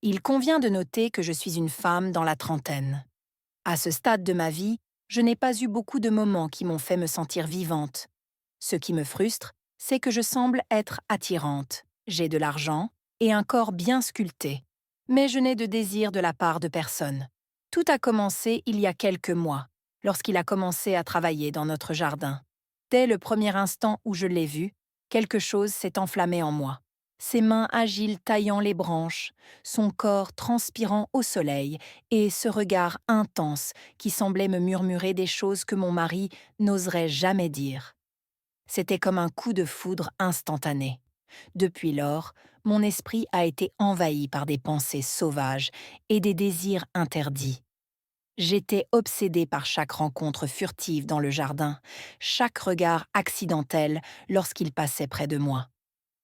Il convient de noter que je suis une femme dans la trentaine. À ce stade de ma vie, je n'ai pas eu beaucoup de moments qui m'ont fait me sentir vivante. Ce qui me frustre, c'est que je semble être attirante. J'ai de l'argent et un corps bien sculpté. Mais je n'ai de désir de la part de personne. Tout a commencé il y a quelques mois, lorsqu'il a commencé à travailler dans notre jardin. Dès le premier instant où je l'ai vu, quelque chose s'est enflammé en moi. Ses mains agiles taillant les branches, son corps transpirant au soleil et ce regard intense qui semblait me murmurer des choses que mon mari n'oserait jamais dire. C'était comme un coup de foudre instantané. Depuis lors, mon esprit a été envahi par des pensées sauvages et des désirs interdits. J'étais obsédée par chaque rencontre furtive dans le jardin, chaque regard accidentel lorsqu'il passait près de moi.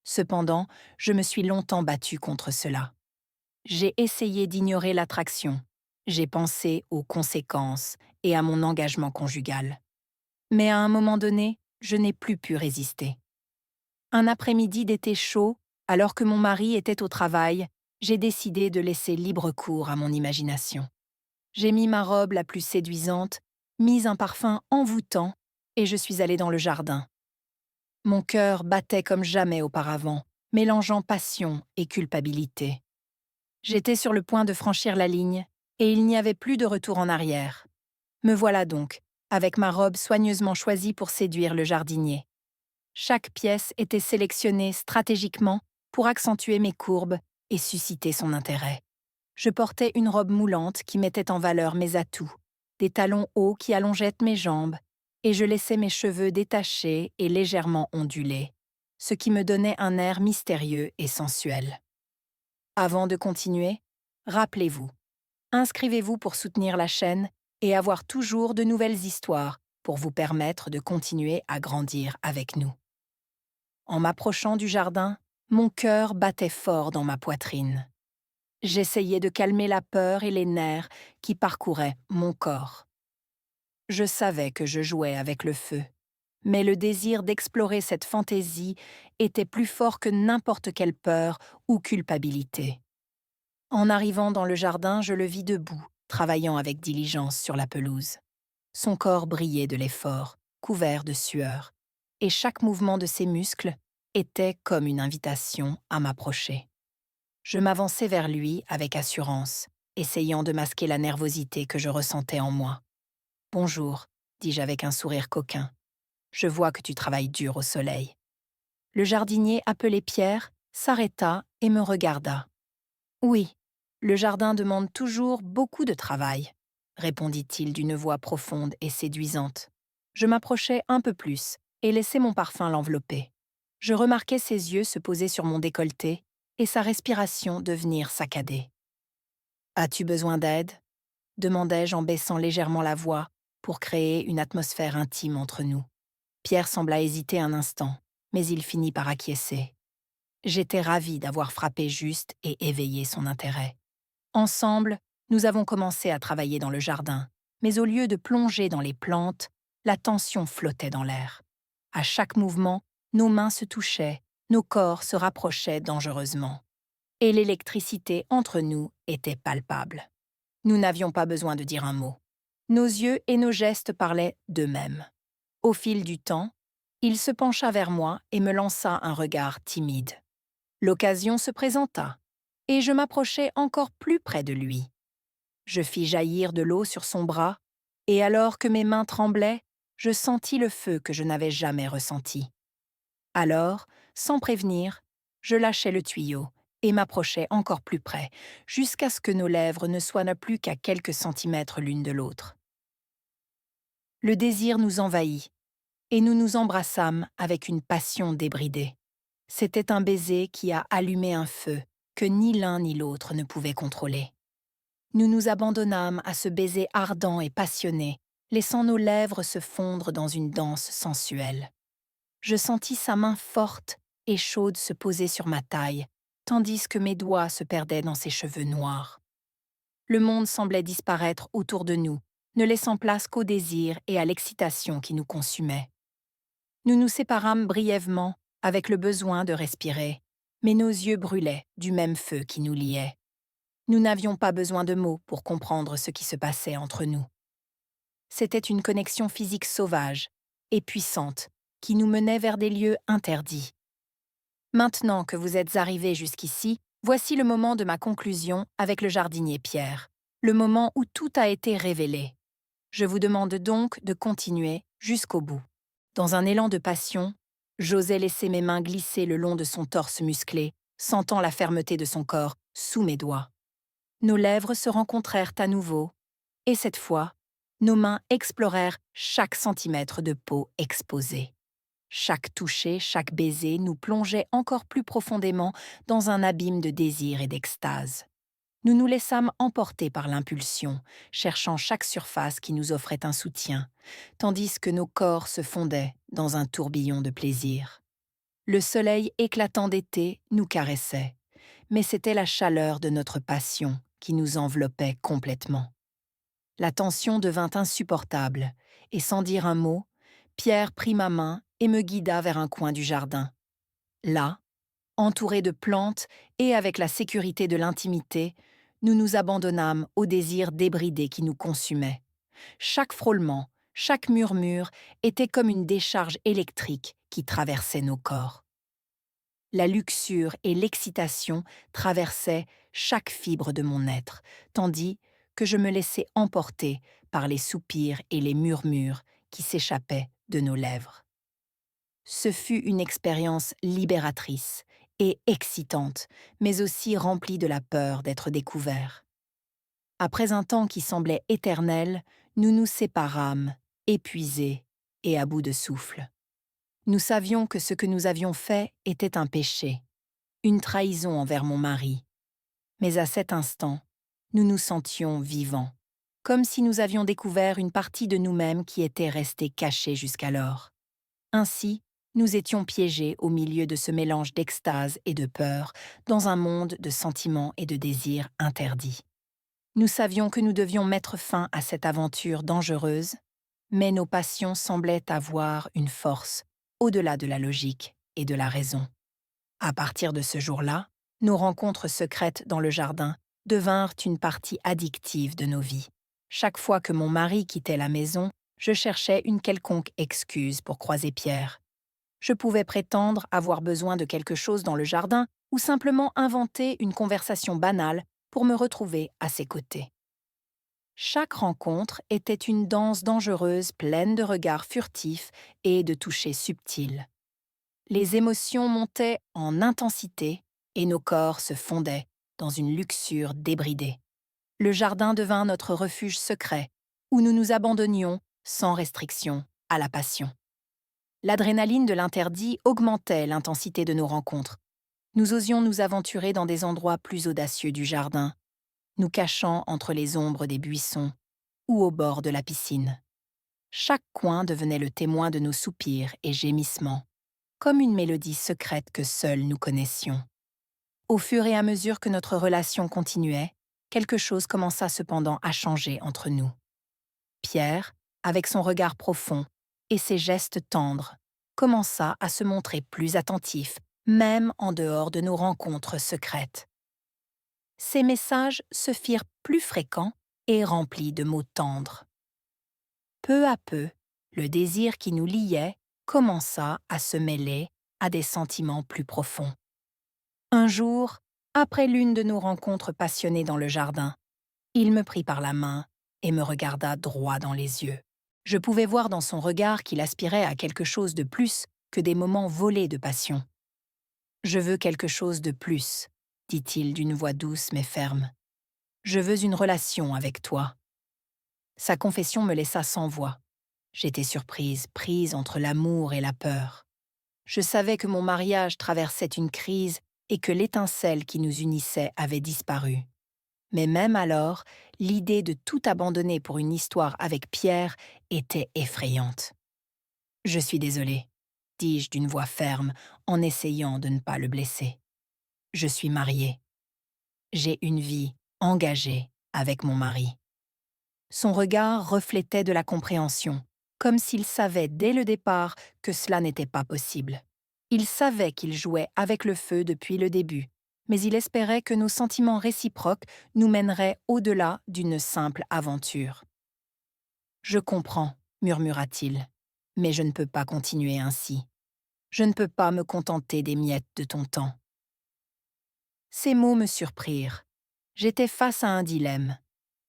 Cependant, je me suis longtemps battue contre cela. J'ai essayé d'ignorer l'attraction. J'ai pensé aux conséquences et à mon engagement conjugal. Mais à un moment donné, je n'ai plus pu résister. Un après-midi d'été chaud, alors que mon mari était au travail, j'ai décidé de laisser libre cours à mon imagination. J'ai mis ma robe la plus séduisante, mis un parfum envoûtant, et je suis allée dans le jardin. Mon cœur battait comme jamais auparavant, mélangeant passion et culpabilité. J'étais sur le point de franchir la ligne, et il n'y avait plus de retour en arrière. Me voilà donc, avec ma robe soigneusement choisie pour séduire le jardinier. Chaque pièce était sélectionnée stratégiquement pour accentuer mes courbes et susciter son intérêt. Je portais une robe moulante qui mettait en valeur mes atouts, des talons hauts qui allongeaient mes jambes, et je laissais mes cheveux détachés et légèrement ondulés, ce qui me donnait un air mystérieux et sensuel. Avant de continuer, rappelez-vous, inscrivez-vous pour soutenir la chaîne et avoir toujours de nouvelles histoires pour vous permettre de continuer à grandir avec nous. En m'approchant du jardin, mon cœur battait fort dans ma poitrine. J'essayais de calmer la peur et les nerfs qui parcouraient mon corps. Je savais que je jouais avec le feu, mais le désir d'explorer cette fantaisie était plus fort que n'importe quelle peur ou culpabilité. En arrivant dans le jardin, je le vis debout, travaillant avec diligence sur la pelouse. Son corps brillait de l'effort, couvert de sueur, et chaque mouvement de ses muscles était comme une invitation à m'approcher. Je m'avançai vers lui avec assurance, essayant de masquer la nervosité que je ressentais en moi. « Bonjour », dis-je avec un sourire coquin. « Je vois que tu travailles dur au soleil. » Le jardinier, appelé Pierre, s'arrêta et me regarda. « Oui, le jardin demande toujours beaucoup de travail, » répondit-il d'une voix profonde et séduisante. Je m'approchai un peu plus et laissai mon parfum l'envelopper. Je remarquai ses yeux se poser sur mon décolleté et sa respiration devenir saccadée. « As-tu besoin d'aide ?» demandai-je en baissant légèrement la voix pour créer une atmosphère intime entre nous. Pierre sembla hésiter un instant, mais il finit par acquiescer. J'étais ravie d'avoir frappé juste et éveillé son intérêt. Ensemble, nous avons commencé à travailler dans le jardin, mais au lieu de plonger dans les plantes, la tension flottait dans l'air. À chaque mouvement, nos mains se touchaient, nos corps se rapprochaient dangereusement. Et l'électricité entre nous était palpable. Nous n'avions pas besoin de dire un mot. Nos yeux et nos gestes parlaient d'eux-mêmes. Au fil du temps, il se pencha vers moi et me lança un regard timide. L'occasion se présenta, et je m'approchai encore plus près de lui. Je fis jaillir de l'eau sur son bras, et alors que mes mains tremblaient, je sentis le feu que je n'avais jamais ressenti. Alors, sans prévenir, je lâchai le tuyau et m'approchai encore plus près, jusqu'à ce que nos lèvres ne soient plus qu'à quelques centimètres l'une de l'autre. Le désir nous envahit, et nous nous embrassâmes avec une passion débridée. C'était un baiser qui a allumé un feu que ni l'un ni l'autre ne pouvait contrôler. Nous nous abandonnâmes à ce baiser ardent et passionné, laissant nos lèvres se fondre dans une danse sensuelle. Je sentis sa main forte et chaude se poser sur ma taille, tandis que mes doigts se perdaient dans ses cheveux noirs. Le monde semblait disparaître autour de nous, ne laissant place qu'au désir et à l'excitation qui nous consumaient. Nous nous séparâmes brièvement, avec le besoin de respirer, mais nos yeux brûlaient du même feu qui nous liait. Nous n'avions pas besoin de mots pour comprendre ce qui se passait entre nous. C'était une connexion physique sauvage et puissante qui nous menait vers des lieux interdits. Maintenant que vous êtes arrivés jusqu'ici, voici le moment de ma conclusion avec le jardinier Pierre, le moment où tout a été révélé. Je vous demande donc de continuer jusqu'au bout. Dans un élan de passion, j'osais laisser mes mains glisser le long de son torse musclé, sentant la fermeté de son corps sous mes doigts. Nos lèvres se rencontrèrent à nouveau, et cette fois, nos mains explorèrent chaque centimètre de peau exposée. Chaque toucher, chaque baiser nous plongeait encore plus profondément dans un abîme de désir et d'extase. Nous nous laissâmes emporter par l'impulsion, cherchant chaque surface qui nous offrait un soutien, tandis que nos corps se fondaient dans un tourbillon de plaisir. Le soleil éclatant d'été nous caressait, mais c'était la chaleur de notre passion qui nous enveloppait complètement. La tension devint insupportable, et sans dire un mot, Pierre prit ma main et me guida vers un coin du jardin. Là, entourés de plantes et avec la sécurité de l'intimité, nous nous abandonnâmes au désir débridé qui nous consumait. Chaque frôlement, chaque murmure était comme une décharge électrique qui traversait nos corps. La luxure et l'excitation traversaient chaque fibre de mon être, tandis que je me laissais emporter par les soupirs et les murmures qui s'échappaient de nos lèvres. Ce fut une expérience libératrice et excitante, mais aussi remplie de la peur d'être découvert. Après un temps qui semblait éternel, nous nous séparâmes, épuisés et à bout de souffle. Nous savions que ce que nous avions fait était un péché, une trahison envers mon mari. Mais à cet instant, nous nous sentions vivants, comme si nous avions découvert une partie de nous-mêmes qui était restée cachée jusqu'alors. Ainsi, nous étions piégés au milieu de ce mélange d'extase et de peur, dans un monde de sentiments et de désirs interdits. Nous savions que nous devions mettre fin à cette aventure dangereuse, mais nos passions semblaient avoir une force au-delà de la logique et de la raison. À partir de ce jour-là, nos rencontres secrètes dans le jardin devinrent une partie addictive de nos vies. Chaque fois que mon mari quittait la maison, je cherchais une quelconque excuse pour croiser Pierre. Je pouvais prétendre avoir besoin de quelque chose dans le jardin ou simplement inventer une conversation banale pour me retrouver à ses côtés. Chaque rencontre était une danse dangereuse pleine de regards furtifs et de touchés subtils. Les émotions montaient en intensité et nos corps se fondaient dans une luxure débridée. Le jardin devint notre refuge secret où nous nous abandonnions sans restriction à la passion. L'adrénaline de l'interdit augmentait l'intensité de nos rencontres. Nous osions nous aventurer dans des endroits plus audacieux du jardin, nous cachant entre les ombres des buissons ou au bord de la piscine. Chaque coin devenait le témoin de nos soupirs et gémissements, comme une mélodie secrète que seuls nous connaissions. Au fur et à mesure que notre relation continuait, quelque chose commença cependant à changer entre nous. Pierre, avec son regard profond et ses gestes tendres, commença à se montrer plus attentif, même en dehors de nos rencontres secrètes. Ses messages se firent plus fréquents et remplis de mots tendres. Peu à peu, le désir qui nous liait commença à se mêler à des sentiments plus profonds. Un jour, après l'une de nos rencontres passionnées dans le jardin, il me prit par la main et me regarda droit dans les yeux. Je pouvais voir dans son regard qu'il aspirait à quelque chose de plus que des moments volés de passion. « Je veux quelque chose de plus », dit-il d'une voix douce mais ferme. « Je veux une relation avec toi. » Sa confession me laissa sans voix. J'étais surprise, prise entre l'amour et la peur. Je savais que mon mariage traversait une crise et que l'étincelle qui nous unissait avait disparu. Mais même alors, l'idée de tout abandonner pour une histoire avec Pierre était effrayante. « Je suis désolée », dis-je d'une voix ferme en essayant de ne pas le blesser. « Je suis mariée. J'ai une vie engagée avec mon mari. » Son regard reflétait de la compréhension, comme s'il savait dès le départ que cela n'était pas possible. Il savait qu'il jouait avec le feu depuis le début, mais il espérait que nos sentiments réciproques nous mèneraient au-delà d'une simple aventure. « Je comprends, murmura-t-il, mais je ne peux pas continuer ainsi. Je ne peux pas me contenter des miettes de ton temps. » Ces mots me surprirent. J'étais face à un dilemme.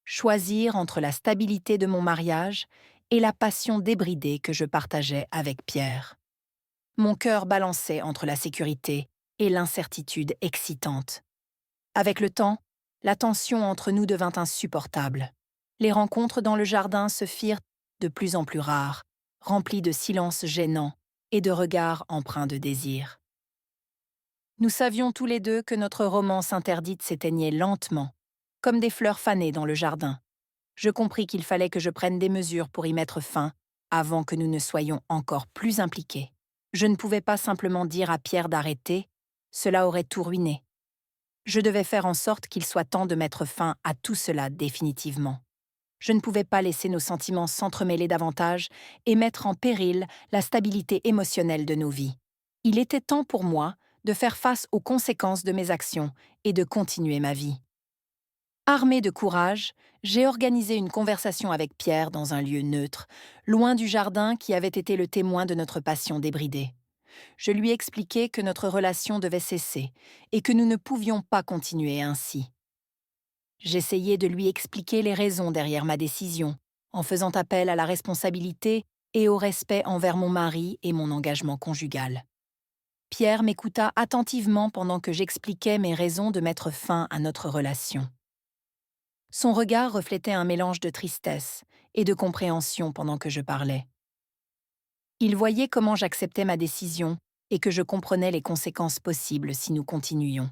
Choisir entre la stabilité de mon mariage et la passion débridée que je partageais avec Pierre. Mon cœur balançait entre la sécurité et l'incertitude excitante. Avec le temps, la tension entre nous devint insupportable. Les rencontres dans le jardin se firent de plus en plus rares, remplies de silences gênants et de regards empreints de désir. Nous savions tous les deux que notre romance interdite s'éteignait lentement, comme des fleurs fanées dans le jardin. Je compris qu'il fallait que je prenne des mesures pour y mettre fin, avant que nous ne soyons encore plus impliqués. Je ne pouvais pas simplement dire à Pierre d'arrêter, cela aurait tout ruiné. Je devais faire en sorte qu'il soit temps de mettre fin à tout cela définitivement. Je ne pouvais pas laisser nos sentiments s'entremêler davantage et mettre en péril la stabilité émotionnelle de nos vies. Il était temps pour moi de faire face aux conséquences de mes actions et de continuer ma vie. Armée de courage, j'ai organisé une conversation avec Pierre dans un lieu neutre, loin du jardin qui avait été le témoin de notre passion débridée. Je lui expliquai que notre relation devait cesser et que nous ne pouvions pas continuer ainsi. J'essayais de lui expliquer les raisons derrière ma décision, en faisant appel à la responsabilité et au respect envers mon mari et mon engagement conjugal. Pierre m'écouta attentivement pendant que j'expliquais mes raisons de mettre fin à notre relation. Son regard reflétait un mélange de tristesse et de compréhension pendant que je parlais. Il voyait comment j'acceptais ma décision et que je comprenais les conséquences possibles si nous continuions.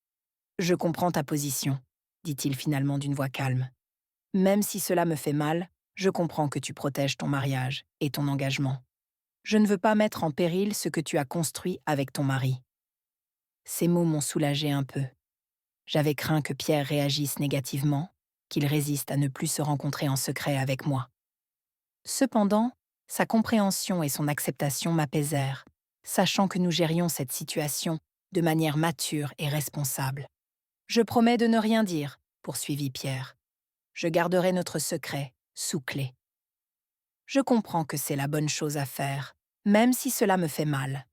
« Je comprends ta position », dit-il finalement d'une voix calme. « Même si cela me fait mal, je comprends que tu protèges ton mariage et ton engagement. Je ne veux pas mettre en péril ce que tu as construit avec ton mari. » Ces mots m'ont soulagé un peu. J'avais craint que Pierre réagisse négativement, qu'il résiste à ne plus se rencontrer en secret avec moi. Cependant, sa compréhension et son acceptation m'apaisèrent, sachant que nous gérions cette situation de manière mature et responsable. « Je promets de ne rien dire, » poursuivit Pierre. « Je garderai notre secret sous clé. Je comprends que c'est la bonne chose à faire, même si cela me fait mal.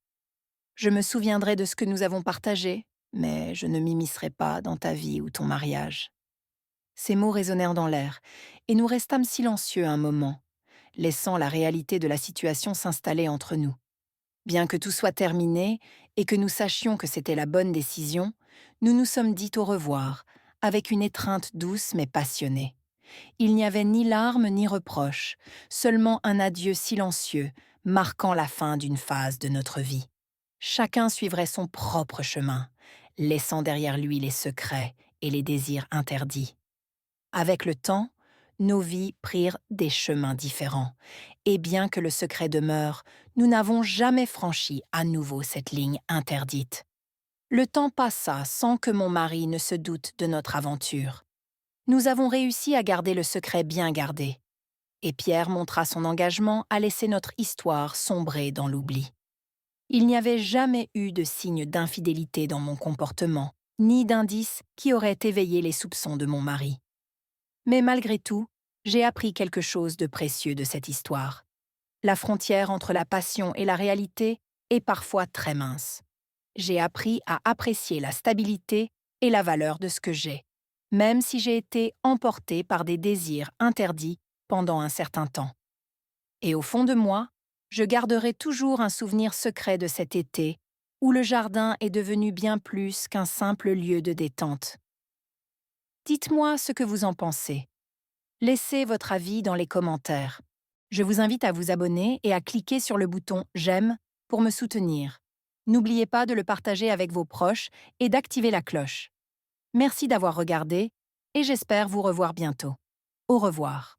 Je me souviendrai de ce que nous avons partagé, mais je ne m'immiscerai pas dans ta vie ou ton mariage. » Ces mots résonnèrent dans l'air, et nous restâmes silencieux un moment, laissant la réalité de la situation s'installer entre nous. Bien que tout soit terminé et que nous sachions que c'était la bonne décision, nous nous sommes dit au revoir, avec une étreinte douce mais passionnée. Il n'y avait ni larmes ni reproches, seulement un adieu silencieux, marquant la fin d'une phase de notre vie. Chacun suivrait son propre chemin, laissant derrière lui les secrets et les désirs interdits. Avec le temps, nos vies prirent des chemins différents, et bien que le secret demeure, nous n'avons jamais franchi à nouveau cette ligne interdite. Le temps passa sans que mon mari ne se doute de notre aventure. Nous avons réussi à garder le secret bien gardé, et Pierre montra son engagement à laisser notre histoire sombrer dans l'oubli. Il n'y avait jamais eu de signe d'infidélité dans mon comportement, ni d'indice qui aurait éveillé les soupçons de mon mari. Mais malgré tout, j'ai appris quelque chose de précieux de cette histoire. La frontière entre la passion et la réalité est parfois très mince. J'ai appris à apprécier la stabilité et la valeur de ce que j'ai, même si j'ai été emportée par des désirs interdits pendant un certain temps. Et au fond de moi, je garderai toujours un souvenir secret de cet été où le jardin est devenu bien plus qu'un simple lieu de détente. Dites-moi ce que vous en pensez. Laissez votre avis dans les commentaires. Je vous invite à vous abonner et à cliquer sur le bouton « J'aime » pour me soutenir. N'oubliez pas de le partager avec vos proches et d'activer la cloche. Merci d'avoir regardé et j'espère vous revoir bientôt. Au revoir.